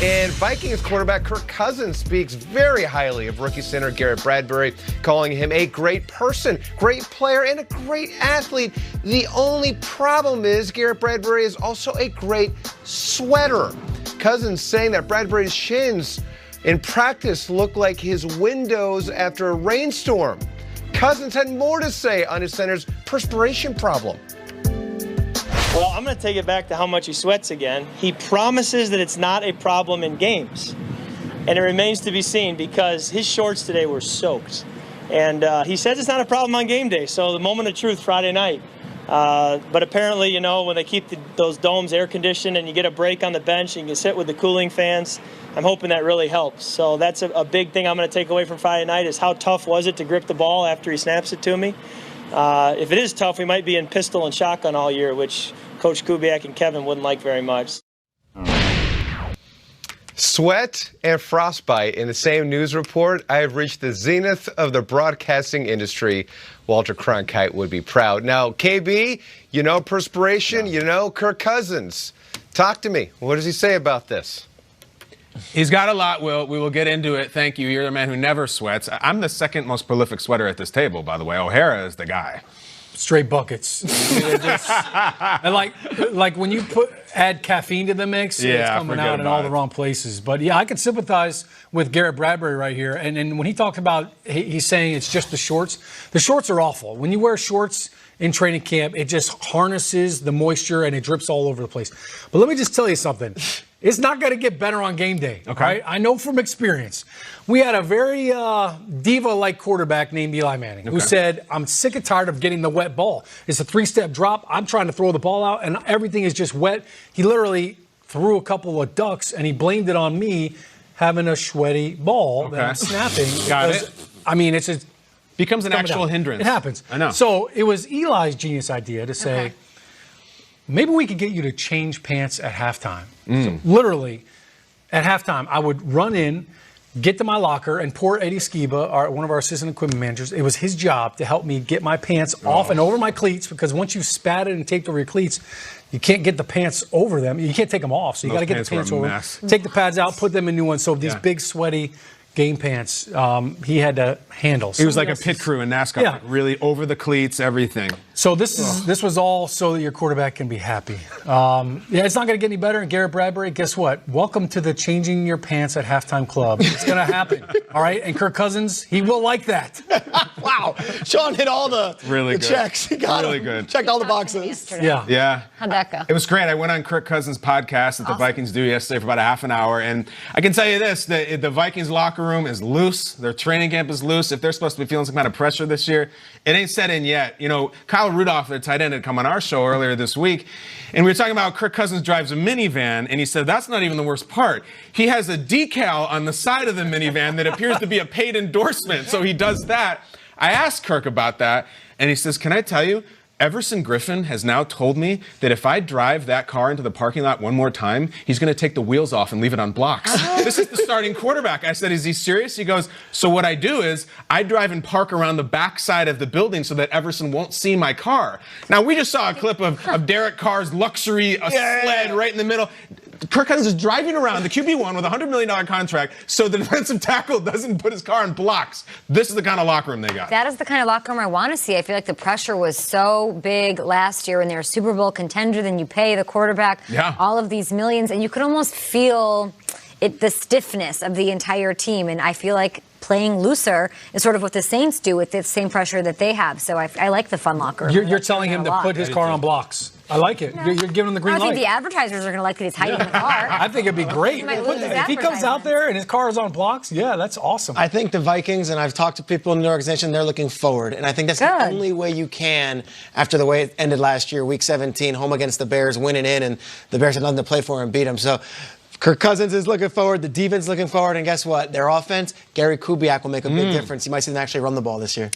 And Vikings quarterback Kirk Cousins speaks very highly of rookie center Garrett Bradbury, calling him a great person, great player, and a great athlete. The only problem is Garrett Bradbury is also a great sweater. Cousins saying that Bradbury's shins in practice look like his windows after a rainstorm. Cousins had more to say on his center's perspiration problem. Well, I'm going to take it back to how much he sweats again. He promises that it's not a problem in games. And it remains to be seen because his shorts today were soaked. And he says it's not a problem on game day. So the moment of truth Friday night. But apparently, you know, when they keep those domes air conditioned and you get a break on the bench and you can sit with the cooling fans, I'm hoping that really helps. So that's a big thing I'm going to take away from Friday night is how tough was it to grip the ball after he snaps it to me. If it is tough, we might be in pistol and shotgun all year, which Coach Kubiak and Kevin wouldn't like very much. Sweat and frostbite in the same news report. I have reached the zenith of the broadcasting industry. Walter Cronkite would be proud. Now, KB, you know perspiration, you know Kirk Cousins. Talk to me. What does he say about this? He's got a lot, Will. We will get into it. Thank you. You're the man who never sweats. I'm the second most prolific sweater at this table, by the way. O'Hara is the guy. Straight buckets. And like when you add caffeine to the mix, it's coming out in all the wrong places. But yeah, I can sympathize with Garrett Bradbury right here. And when he talks about, he's saying it's just the shorts. The shorts are awful. When you wear shorts in training camp, it just harnesses the moisture and it drips all over the place. But let me just tell you something. It's not going to get better on game day. Okay. Right? I know from experience. We had a very diva-like quarterback named Eli Manning who said, I'm sick and tired of getting the wet ball. It's a three-step drop. I'm trying to throw the ball out, and everything is just wet. He literally threw a couple of ducks, and he blamed it on me having a sweaty ball that I'm snapping. Got it. I mean, it's just becomes an actual hindrance. It happens. I know. So it was Eli's genius idea to say, maybe we could get you to change pants at halftime. So literally, at halftime, I would run in, get to my locker, and poor Eddie Skiba, one of our assistant equipment managers, it was his job to help me get my pants off and over my cleats, because once you spat it and taped over your cleats, you can't get the pants over them. You can't take them off, so you got to get the pants over them. Take the pads out, put them in new ones. So these big, sweaty game pants, he had to handle. He was like a pit crew in NASCAR, like really over the cleats, everything. So this was all so that your quarterback can be happy. It's not going to get any better. And Garrett Bradbury, guess what? Welcome to the changing your pants at halftime club. It's going to happen. All right. And Kirk Cousins, he will like that. Wow. Sean hit all the checks. He got really good. Checked all the boxes. Yeah. How'd that go? It was great. I went on Kirk Cousins' podcast that the Vikings do yesterday for about a half an hour. And I can tell you this, the Vikings locker room is loose. Their training camp is loose. If they're supposed to be feeling some kind of pressure this year, it ain't set in yet. You know, Kyle Rudolph, their tight end, had come on our show earlier this week, and we were talking about Kirk Cousins drives a minivan, and he said that's not even the worst part. He has a decal on the side of the minivan that appears to be a paid endorsement, so he does that. I asked Kirk about that, and he says, can I tell you, Everson Griffin has now told me that if I drive that car into the parking lot one more time, he's going to take the wheels off and leave it on blocks. This is the starting quarterback. I said, is he serious? He goes, so what I do is I drive and park around the back side of the building so that Everson won't see my car. Now, we just saw a clip of Derek Carr's luxury sled right in the middle. Kirk Cousins is driving around the QB1 with a $100 million contract so the defensive tackle doesn't put his car in blocks. This is the kind of locker room they got. That is the kind of locker room I want to see. I feel like the pressure was so big last year when they were a Super Bowl contender. Then you pay the quarterback all of these millions, and you could almost feel the stiffness of the entire team. And I feel like playing looser is sort of what the Saints do with the same pressure that they have. So I like the fun locker room. You're telling him to put his car on blocks. I like it. You're giving him the green light. I think the advertisers are going to like that he's hiding the car. I think it'd be great. If he comes out there and his car is on blocks, that's awesome. I think the Vikings, and I've talked to people in the organization, they're looking forward. And I think that's the only way you can, after the way it ended last year, Week 17, home against the Bears, winning in, and the Bears had nothing to play for and beat them. So Kirk Cousins is looking forward. The defense looking forward. And guess what? Their offense, Gary Kubiak will make a big difference. You might see them actually run the ball this year.